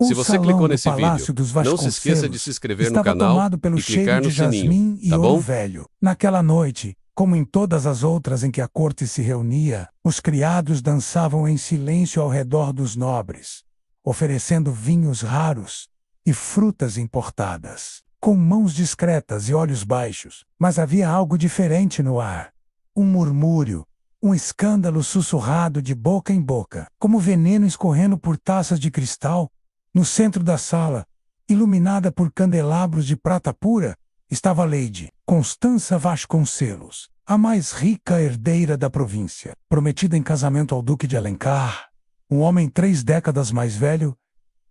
Se O você salão clicou do nesse vídeo, Palácio dos não se esqueça de Vasconcelos se inscrever no estava canal tomado pelo e clicar cheiro no de jasmim sininho, e tá ouro bom? velho. Naquela noite, como em todas as outras em que a corte se reunia, os criados dançavam em silêncio ao redor dos nobres, oferecendo vinhos raros e frutas importadas, com mãos discretas e olhos baixos. Mas havia algo diferente no ar. Um murmúrio, um escândalo sussurrado de boca em boca, como veneno escorrendo por taças de cristal. No centro da sala, iluminada por candelabros de prata pura, estava Lady Constança Vasconcelos, a mais rica herdeira da província, prometida em casamento ao Duque de Alencar, um homem 3 décadas mais velho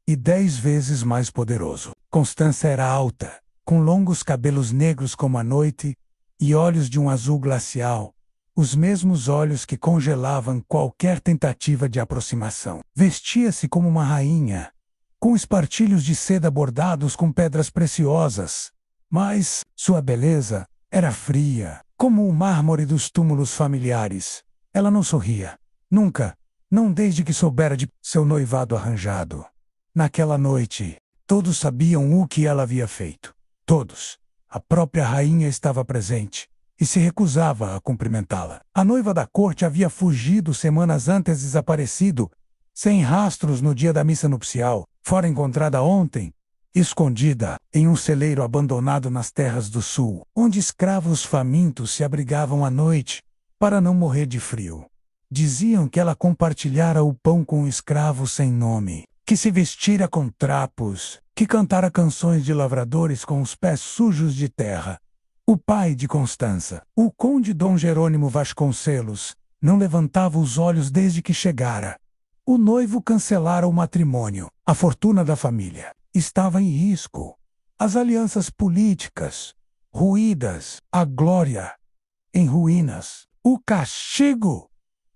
e 10 vezes mais poderoso. Constança era alta, com longos cabelos negros como a noite e olhos de um azul glacial, os mesmos olhos que congelavam qualquer tentativa de aproximação. Vestia-se como uma rainha, com espartilhos de seda bordados com pedras preciosas, mas sua beleza era fria, como o mármore dos túmulos familiares. Ela não sorria. Nunca, não desde que soubera de seu noivado arranjado. Naquela noite, todos sabiam o que ela havia feito. Todos. A própria rainha estava presente e se recusava a cumprimentá-la. A noiva da corte havia fugido semanas antes, desaparecido, sem rastros no dia da missa nupcial. Fora encontrada ontem, escondida em um celeiro abandonado nas terras do sul, onde escravos famintos se abrigavam à noite para não morrer de frio. Diziam que ela compartilhara o pão com um escravo sem nome, que se vestira com trapos, que cantara canções de lavradores com os pés sujos de terra. O pai de Constança, o conde Dom Jerônimo Vasconcelos, não levantava os olhos desde que chegara. O noivo cancelara o matrimônio. A fortuna da família estava em risco. As alianças políticas, ruídas. A glória, em ruínas. O castigo,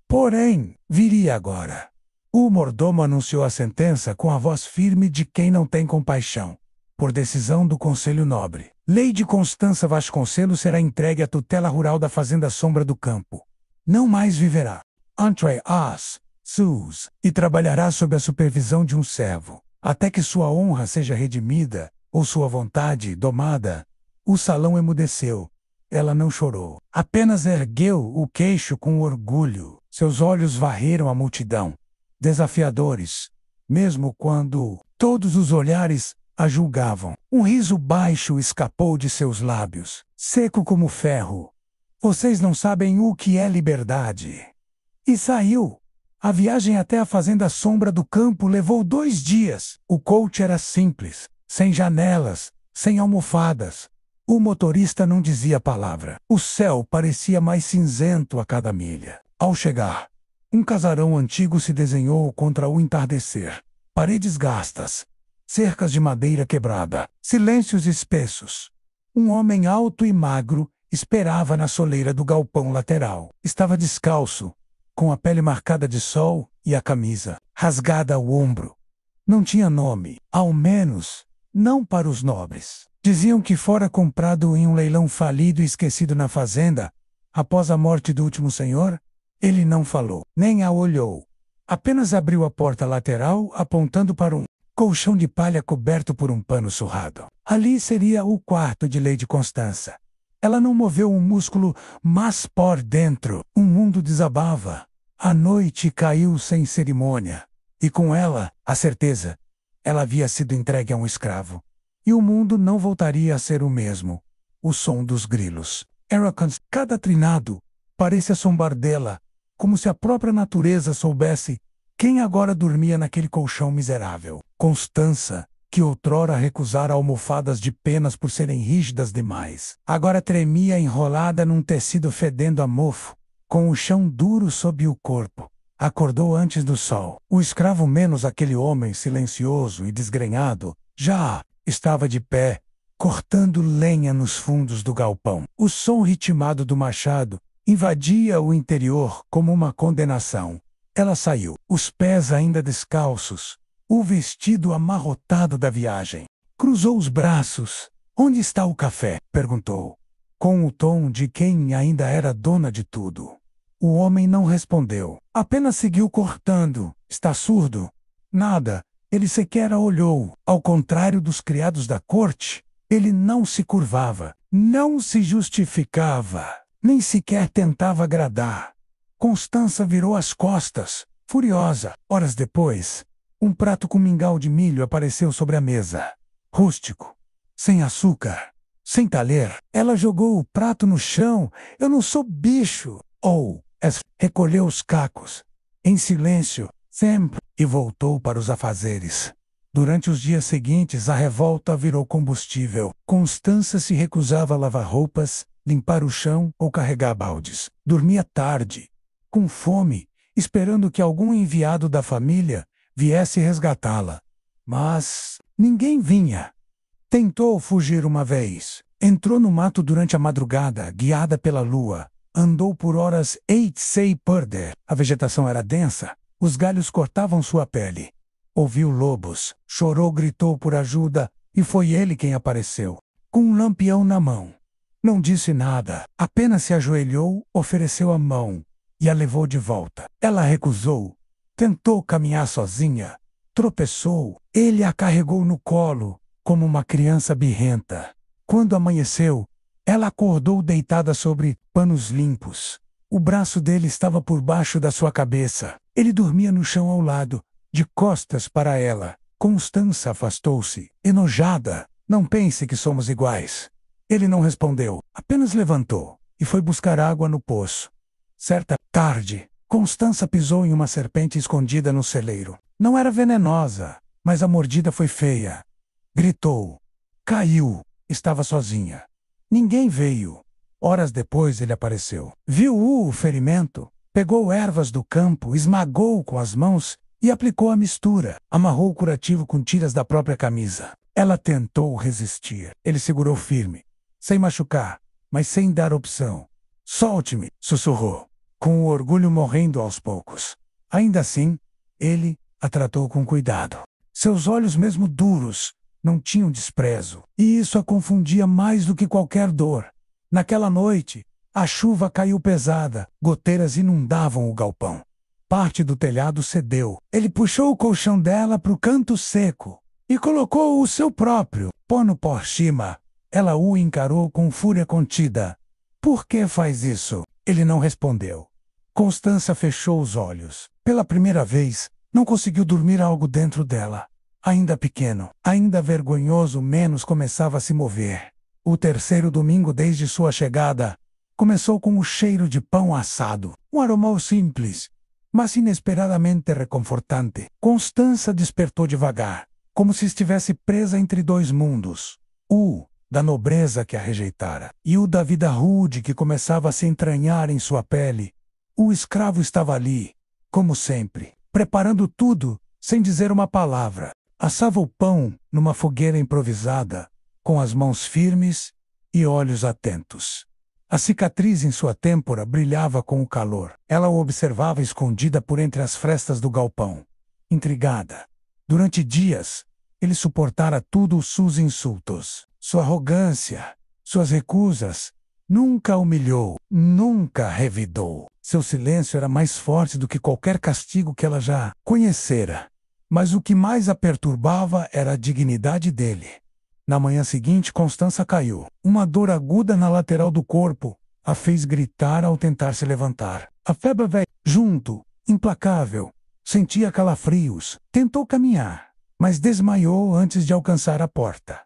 porém, viria agora. O mordomo anunciou a sentença com a voz firme de quem não tem compaixão. Por decisão do Conselho Nobre, Lady Constança Vasconcelos será entregue à tutela rural da Fazenda Sombra do Campo. Não mais viverá. Entre as sus, e trabalhará sob a supervisão de um servo, até que sua honra seja redimida, ou sua vontade domada. O salão emudeceu. Ela não chorou. Apenas ergueu o queixo com orgulho. Seus olhos varreram a multidão, desafiadores, mesmo quando todos os olhares a julgavam. Um riso baixo escapou de seus lábios, seco como ferro. Vocês não sabem o que é liberdade. E saiu. A viagem até a Fazenda Sombra do Campo levou 2 dias. O coach era simples, sem janelas, sem almofadas. O motorista não dizia palavra. O céu parecia mais cinzento a cada milha. Ao chegar, um casarão antigo se desenhou contra o entardecer. Paredes gastas, cercas de madeira quebrada, silêncios espessos. Um homem alto e magro esperava na soleira do galpão lateral. Estava descalço, com a pele marcada de sol e a camisa rasgada ao ombro. Não tinha nome, ao menos, não para os nobres. Diziam que fora comprado em um leilão falido e esquecido na fazenda, após a morte do último senhor. Ele não falou, nem a olhou. Apenas abriu a porta lateral, apontando para um colchão de palha coberto por um pano surrado. Ali seria o quarto de Lady Constança. Ela não moveu um músculo, mas por dentro, um mundo desabava. A noite caiu sem cerimônia. E com ela, a certeza. Ela havia sido entregue a um escravo. E o mundo não voltaria a ser o mesmo. O som dos grilos. Cada trinado parecia zombar dela, como se a própria natureza soubesse quem agora dormia naquele colchão miserável. Constança, que outrora recusara almofadas de penas por serem rígidas demais, agora tremia enrolada num tecido fedendo a mofo, com o chão duro sob o corpo. Acordou antes do sol. O escravo, menos aquele homem silencioso e desgrenhado, já estava de pé, cortando lenha nos fundos do galpão. O som ritmado do machado invadia o interior como uma condenação. Ela saiu, os pés ainda descalços, o vestido amarrotado da viagem. Cruzou os braços. Onde está o café? Perguntou, com o tom de quem ainda era dona de tudo. O homem não respondeu. Apenas seguiu cortando. Está surdo? Nada. Ele sequer a olhou. Ao contrário dos criados da corte, ele não se curvava, não se justificava, nem sequer tentava agradar. Constança virou as costas, furiosa. Horas depois, um prato com mingau de milho apareceu sobre a mesa. Rústico, sem açúcar, sem talher. Ela jogou o prato no chão. Eu não sou bicho. Recolheu os cacos, em silêncio, sempre, e voltou para os afazeres. Durante os dias seguintes, a revolta virou combustível. Constança se recusava a lavar roupas, limpar o chão ou carregar baldes. Dormia tarde, com fome, esperando que algum enviado da família viesse resgatá-la. Mas ninguém vinha. Tentou fugir uma vez. Entrou no mato durante a madrugada, guiada pela lua. Andou por horas sem perder. A vegetação era densa. Os galhos cortavam sua pele. Ouviu lobos, chorou, gritou por ajuda, e foi ele quem apareceu, com um lampião na mão. Não disse nada, apenas se ajoelhou, ofereceu a mão e a levou de volta. Ela recusou. Tentou caminhar sozinha. Tropeçou. Ele a carregou no colo, como uma criança birrenta. Quando amanheceu, ela acordou deitada sobre panos limpos. O braço dele estava por baixo da sua cabeça. Ele dormia no chão ao lado, de costas para ela. Constança afastou-se, enojada. Não pense que somos iguais. Ele não respondeu, apenas levantou e foi buscar água no poço. Certa tarde, Constança pisou em uma serpente escondida no celeiro. Não era venenosa, mas a mordida foi feia. Gritou. Caiu. Estava sozinha. Ninguém veio. Horas depois ele apareceu. Viu o ferimento, pegou ervas do campo, esmagou com as mãos e aplicou a mistura. Amarrou o curativo com tiras da própria camisa. Ela tentou resistir. Ele segurou firme, sem machucar, mas sem dar opção. Solte-me, sussurrou, com o orgulho morrendo aos poucos. Ainda assim, ele a tratou com cuidado. Seus olhos, mesmo duros, não tinham desprezo, e isso a confundia mais do que qualquer dor. Naquela noite, a chuva caiu pesada, goteiras inundavam o galpão. Parte do telhado cedeu. Ele puxou o colchão dela para o canto seco e colocou o seu próprio pano por cima. Ela o encarou com fúria contida. Por que faz isso? Ele não respondeu. Constança fechou os olhos. Pela primeira vez, não conseguiu dormir algo dentro dela. Ainda pequeno, ainda vergonhoso, menos começava a se mover. O terceiro domingo desde sua chegada começou com o cheiro de pão assado. Um aroma simples, mas inesperadamente reconfortante. Constança despertou devagar, como se estivesse presa entre dois mundos. O da nobreza que a rejeitara, e o da vida rude que começava a se entranhar em sua pele. O escravo estava ali, como sempre, preparando tudo, sem dizer uma palavra. Assava o pão numa fogueira improvisada, com as mãos firmes e olhos atentos. A cicatriz em sua têmpora brilhava com o calor. Ela o observava escondida por entre as frestas do galpão, intrigada. Durante dias, ele suportara tudo os seus insultos, sua arrogância, suas recusas. Nunca humilhou, nunca revidou. Seu silêncio era mais forte do que qualquer castigo que ela já conhecera. Mas o que mais a perturbava era a dignidade dele. Na manhã seguinte, Constança caiu. Uma dor aguda na lateral do corpo a fez gritar ao tentar se levantar. A febre veio junto, implacável. Sentia calafrios. Tentou caminhar, mas desmaiou antes de alcançar a porta.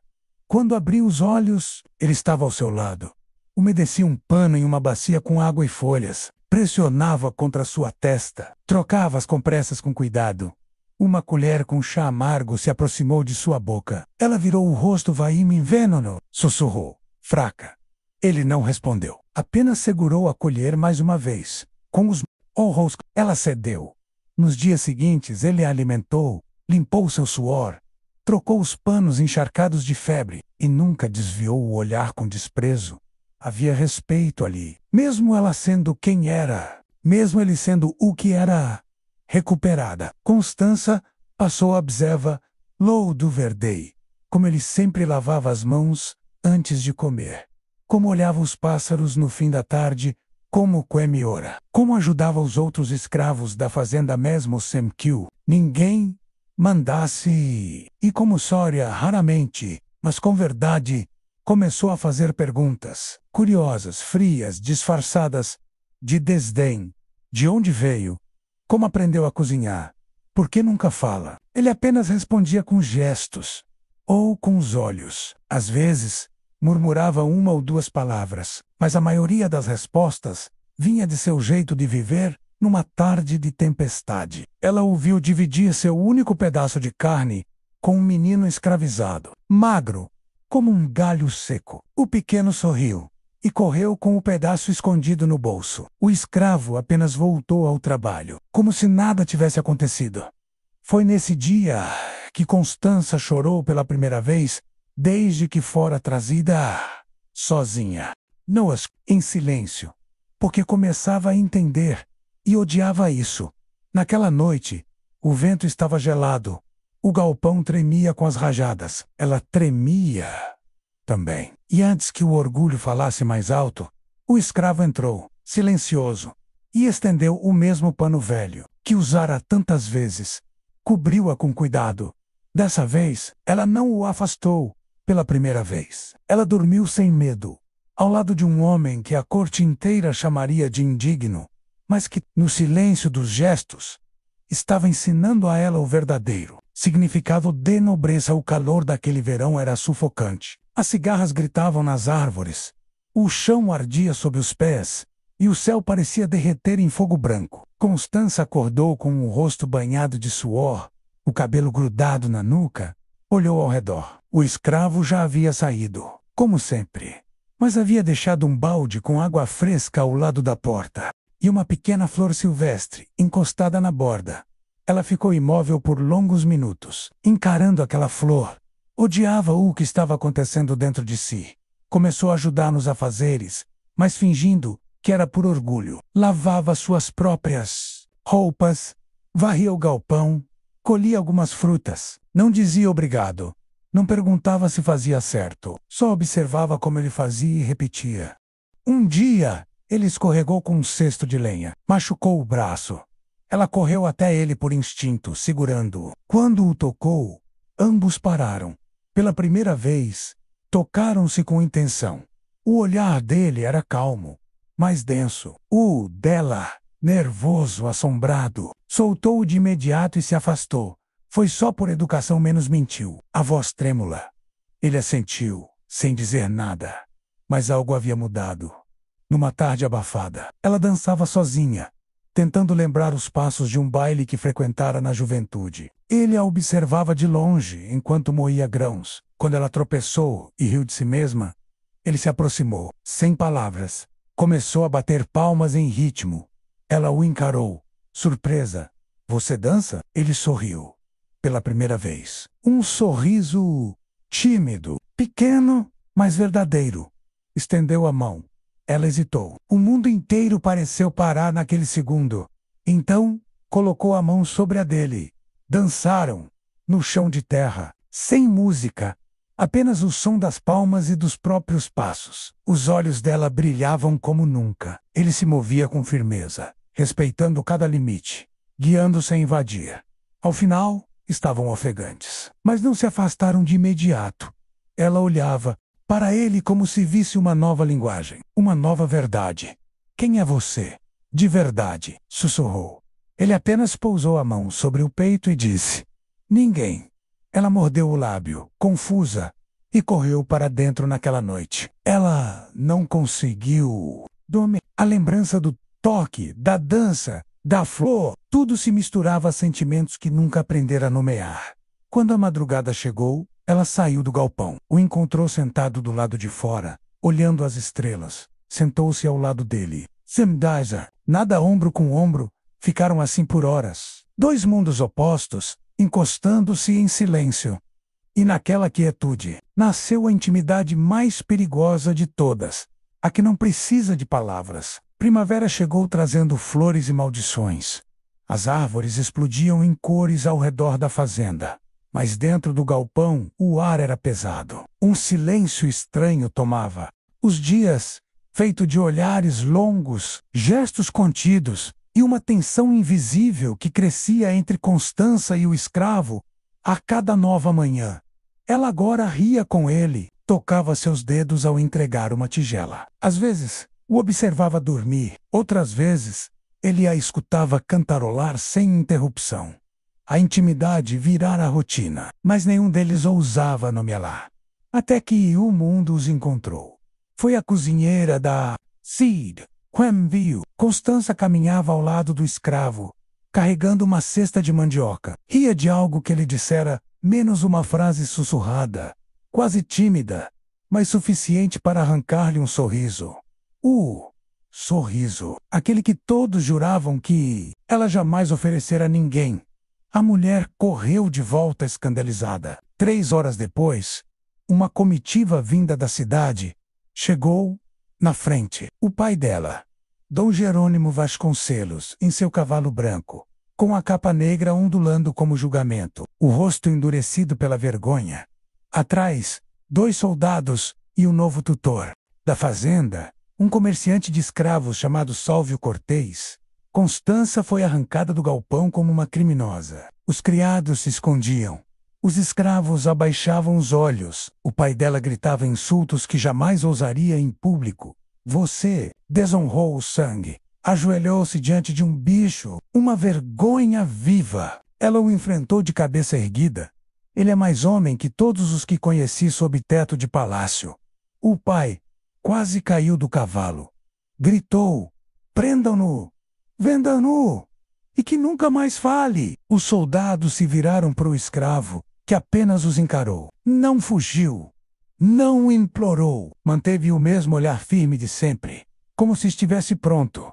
Quando abriu os olhos, ele estava ao seu lado. Umedecia um pano em uma bacia com água e folhas. Pressionava contra sua testa. Trocava as compressas com cuidado. Uma colher com chá amargo se aproximou de sua boca. Ela virou o rosto. Vai-me enveneno, sussurrou, fraca. Ele não respondeu. Apenas segurou a colher mais uma vez. Com os olhos, ela cedeu. Nos dias seguintes, ele a alimentou, limpou seu suor, trocou os panos encharcados de febre e nunca desviou o olhar com desprezo. Havia respeito ali, mesmo ela sendo quem era, mesmo ele sendo o que era. Recuperada, Constança passou a observar Lou do Verdei, como ele sempre lavava as mãos antes de comer, como olhava os pássaros no fim da tarde, como come ora, como ajudava os outros escravos da fazenda mesmo sem que ninguém mandasse. E como Sória raramente, mas com verdade, começou a fazer perguntas, curiosas, frias, disfarçadas de desdém. De onde veio? Como aprendeu a cozinhar? Por que nunca fala? Ele apenas respondia com gestos, ou com os olhos. Às vezes, murmurava uma ou duas palavras, mas a maioria das respostas vinha de seu jeito de viver numa tarde de tempestade. Ela o viu dividir seu único pedaço de carne com um menino escravizado, magro, como um galho seco. O pequeno sorriu e correu com o pedaço escondido no bolso. O escravo apenas voltou ao trabalho, como se nada tivesse acontecido. Foi nesse dia que Constança chorou pela primeira vez desde que fora trazida sozinha. Noah, em silêncio, porque começava a entender e odiava isso. Naquela noite, o vento estava gelado. O galpão tremia com as rajadas. Ela tremia também. E antes que o orgulho falasse mais alto, o escravo entrou, silencioso, e estendeu o mesmo pano velho, que usara tantas vezes. Cobriu-a com cuidado. Dessa vez, ela não o afastou. Pela primeira vez, ela dormiu sem medo, ao lado de um homem que a corte inteira chamaria de indigno, mas que, no silêncio dos gestos, estava ensinando a ela o verdadeiro significado de nobreza. O calor daquele verão era sufocante. As cigarras gritavam nas árvores, o chão ardia sob os pés, e o céu parecia derreter em fogo branco. Constança acordou com o rosto banhado de suor, o cabelo grudado na nuca. Olhou ao redor. O escravo já havia saído, como sempre, mas havia deixado um balde com água fresca ao lado da porta, e uma pequena flor silvestre encostada na borda. Ela ficou imóvel por longos minutos, encarando aquela flor. Odiava o que estava acontecendo dentro de si. Começou a ajudar nos afazeres, mas fingindo que era por orgulho. Lavava suas próprias roupas, varria o galpão, colhia algumas frutas. Não dizia obrigado. Não perguntava se fazia certo. Só observava como ele fazia e repetia. Um dia, ele escorregou com um cesto de lenha. Machucou o braço. Ela correu até ele por instinto, segurando-o. Quando o tocou, ambos pararam. Pela primeira vez, tocaram-se com intenção. O olhar dele era calmo, mais denso. O dela, nervoso, assombrado. Soltou-o de imediato e se afastou. Foi só por educação, menos mentiu. A voz trêmula. Ele assentiu, sem dizer nada. Mas algo havia mudado. Numa tarde abafada, ela dançava sozinha, tentando lembrar os passos de um baile que frequentara na juventude. Ele a observava de longe, enquanto moía grãos. Quando ela tropeçou e riu de si mesma, ele se aproximou, sem palavras. Começou a bater palmas em ritmo. Ela o encarou, surpresa. Você dança? Ele sorriu. Pela primeira vez. Um sorriso tímido, pequeno, mas verdadeiro. Estendeu a mão. Ela hesitou. O mundo inteiro pareceu parar naquele segundo. Então, colocou a mão sobre a dele. Dançaram, no chão de terra, sem música, apenas o som das palmas e dos próprios passos. Os olhos dela brilhavam como nunca. Ele se movia com firmeza, respeitando cada limite, guiando sem invadir. Ao final, estavam ofegantes, mas não se afastaram de imediato. Ela olhava para ele como se visse uma nova linguagem, uma nova verdade. Quem é você? De verdade, sussurrou. Ele apenas pousou a mão sobre o peito e disse: ninguém. Ela mordeu o lábio, confusa, e correu para dentro naquela noite. Ela não conseguiu dominar a lembrança do toque, da dança, da flor. Tudo se misturava a sentimentos que nunca aprendera a nomear. Quando a madrugada chegou, ela saiu do galpão. O encontrou sentado do lado de fora, olhando as estrelas. Sentou-se ao lado dele. Zemdaiser, nada ombro com ombro, ficaram assim por horas. Dois mundos opostos, encostando-se em silêncio. E naquela quietude, nasceu a intimidade mais perigosa de todas, a que não precisa de palavras. Primavera chegou trazendo flores e maldições. As árvores explodiam em cores ao redor da fazenda. Mas dentro do galpão, o ar era pesado. Um silêncio estranho tomava. Os dias, feito de olhares longos, gestos contidos, e uma tensão invisível que crescia entre Constança e o escravo, A cada nova manhã, ela agora ria com ele, tocava seus dedos ao entregar uma tigela. Às vezes, o observava dormir, outras vezes, ele a escutava cantarolar sem interrupção. A intimidade virara rotina, mas nenhum deles ousava nomeá-la. Até que o mundo os encontrou. Foi a cozinheira da Seed, quem viu. Constança caminhava ao lado do escravo, carregando uma cesta de mandioca. Ria de algo que ele dissera, menos uma frase sussurrada, quase tímida, mas suficiente para arrancar-lhe um sorriso. O sorriso, aquele que todos juravam que ela jamais oferecera a ninguém. A mulher correu de volta escandalizada. 3 horas depois, uma comitiva vinda da cidade chegou na frente. O pai dela, Dom Jerônimo Vasconcelos, em seu cavalo branco, com a capa negra ondulando como julgamento, o rosto endurecido pela vergonha. Atrás, 2 soldados e o novo tutor da fazenda, um comerciante de escravos chamado Sálvio Cortês. Constança foi arrancada do galpão como uma criminosa. Os criados se escondiam. Os escravos abaixavam os olhos. O pai dela gritava insultos que jamais ousaria em público. Você desonrou o sangue. Ajoelhou-se diante de um bicho, uma vergonha viva. Ela o enfrentou de cabeça erguida. Ele é mais homem que todos os que conheci sob teto de palácio. O pai quase caiu do cavalo. Gritou: prendam-no! Vendam-no! E que nunca mais fale! Os soldados se viraram para o escravo, que apenas os encarou. Não fugiu. Não implorou. Manteve o mesmo olhar firme de sempre, como se estivesse pronto.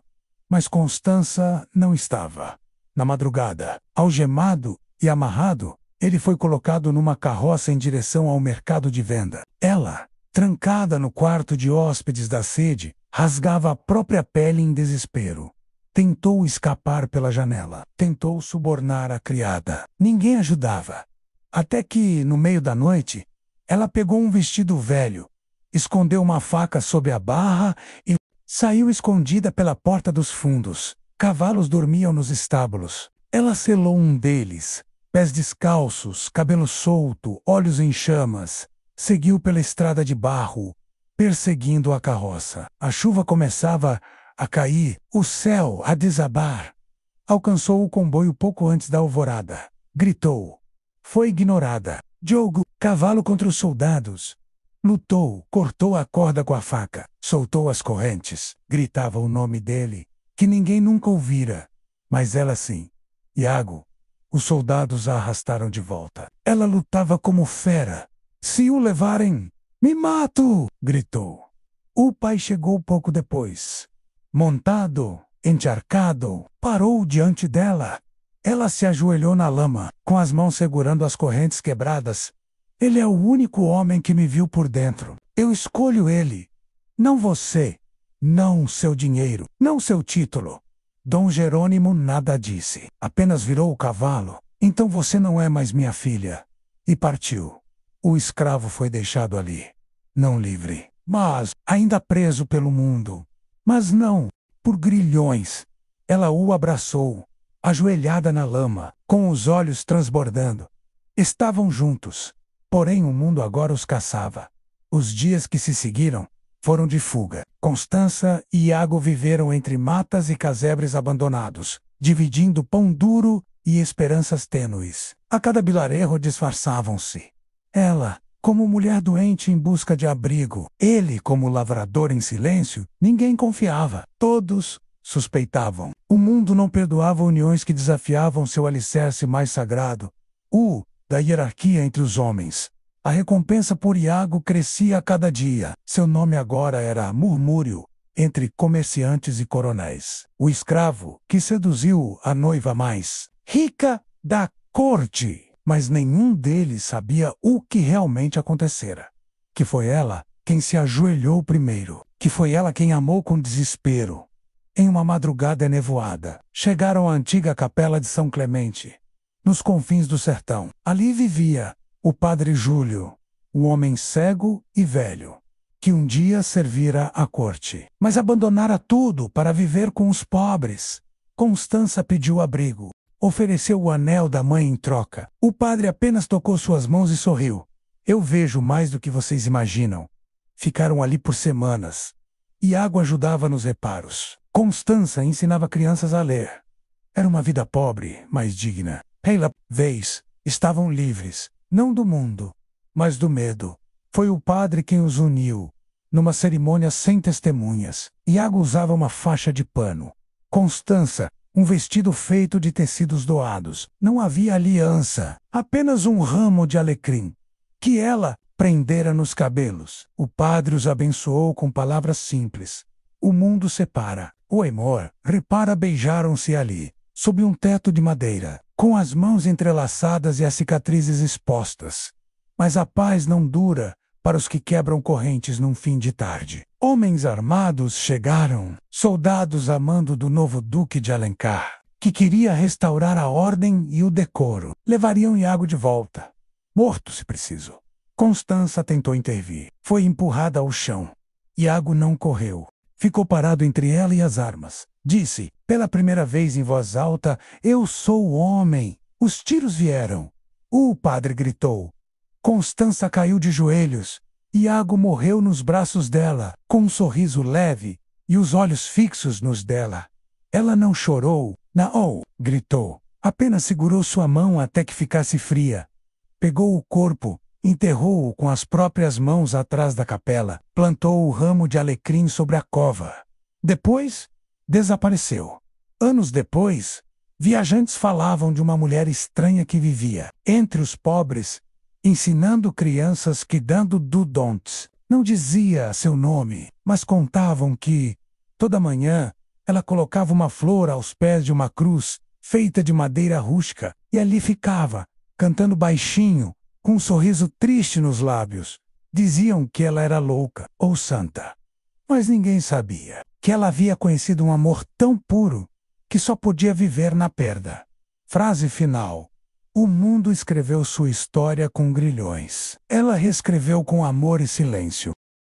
Mas Constança não estava. Na madrugada, algemado e amarrado, ele foi colocado numa carroça em direção ao mercado de venda. Ela, trancada no quarto de hóspedes da sede, rasgava a própria pele em desespero. Tentou escapar pela janela. Tentou subornar a criada. Ninguém ajudava. Até que, no meio da noite, ela pegou um vestido velho, escondeu uma faca sob a barra e saiu escondida pela porta dos fundos. Cavalos dormiam nos estábulos. Ela selou um deles, pés descalços, cabelo solto, olhos em chamas. Seguiu pela estrada de barro, perseguindo a carroça. A chuva começava a cair, o céu a desabar. Alcançou o comboio pouco antes da alvorada. Gritou. Foi ignorada. Diogo, cavalo contra os soldados. Lutou, cortou a corda com a faca, soltou as correntes. Gritava o nome dele, que ninguém nunca ouvira. Mas ela sim. Iago. Os soldados a arrastaram de volta. Ela lutava como fera. Se o levarem, me mato! Gritou. O pai chegou pouco depois. Montado, encharcado, parou diante dela. Ela se ajoelhou na lama, com as mãos segurando as correntes quebradas. Ele é o único homem que me viu por dentro. Eu escolho ele. Não você. Não seu dinheiro. Não seu título. Dom Jerônimo nada disse. Apenas virou o cavalo. Então você não é mais minha filha. E partiu. O escravo foi deixado ali. Não livre, mas ainda preso pelo mundo. Mas não, por grilhões. Ela o abraçou, ajoelhada na lama, com os olhos transbordando. Estavam juntos, porém o mundo agora os caçava. Os dias que se seguiram foram de fuga. Constança e Iago viveram entre matas e casebres abandonados, dividindo pão duro e esperanças tênues. A cada vilarejo disfarçavam-se. Ela, como mulher doente em busca de abrigo. Ele, como lavrador em silêncio. Ninguém confiava. Todos suspeitavam. O mundo não perdoava uniões que desafiavam seu alicerce mais sagrado, o da hierarquia entre os homens. A recompensa por Iago crescia a cada dia. Seu nome agora era Murmúrio, entre comerciantes e coronéis. O escravo que seduziu a noiva mais rica da corte. Mas nenhum deles sabia o que realmente acontecera. Que foi ela quem se ajoelhou primeiro. Que foi ela quem amou com desespero. Em uma madrugada enevoada, chegaram à antiga capela de São Clemente, nos confins do sertão. Ali vivia o padre Júlio, um homem cego e velho, que um dia servira à corte, mas abandonara tudo para viver com os pobres. Constança pediu abrigo. Ofereceu o anel da mãe em troca. O padre apenas tocou suas mãos e sorriu. Eu vejo mais do que vocês imaginam. Ficaram ali por semanas. Iago ajudava nos reparos. Constança ensinava crianças a ler. Era uma vida pobre, mas digna. Pela vez, estavam livres, não do mundo, mas do medo. Foi o padre quem os uniu. Numa cerimônia sem testemunhas, Iago usava uma faixa de pano. Constança, um vestido feito de tecidos doados. Não havia aliança, apenas um ramo de alecrim, que ela prendera nos cabelos. O padre os abençoou com palavras simples. O mundo separa. O amor repara. Beijaram-se ali, sob um teto de madeira, com as mãos entrelaçadas e as cicatrizes expostas. Mas a paz não dura para os que quebram correntes num fim de tarde. Homens armados chegaram, soldados a mando do novo duque de Alencar, que queria restaurar a ordem e o decoro. Levariam Iago de volta, morto se preciso. Constança tentou intervir. Foi empurrada ao chão. Iago não correu. Ficou parado entre ela e as armas. Disse, pela primeira vez em voz alta, eu sou o homem. Os tiros vieram. O padre gritou. Constança caiu de joelhos. Iago morreu nos braços dela, com um sorriso leve e os olhos fixos nos dela. Ela não chorou, não, gritou. Apenas segurou sua mão até que ficasse fria. Pegou o corpo, enterrou-o com as próprias mãos atrás da capela, plantou o ramo de alecrim sobre a cova. Depois, desapareceu. Anos depois, viajantes falavam de uma mulher estranha que vivia entre os pobres, ensinando crianças que dando do don'ts. Não dizia seu nome, mas contavam que, toda manhã, ela colocava uma flor aos pés de uma cruz, feita de madeira rústica, e ali ficava, cantando baixinho, com um sorriso triste nos lábios. Diziam que ela era louca ou santa. Mas ninguém sabia que ela havia conhecido um amor tão puro que só podia viver na perda. Frase final. O mundo escreveu sua história com grilhões. Ela reescreveu com amor e silêncio.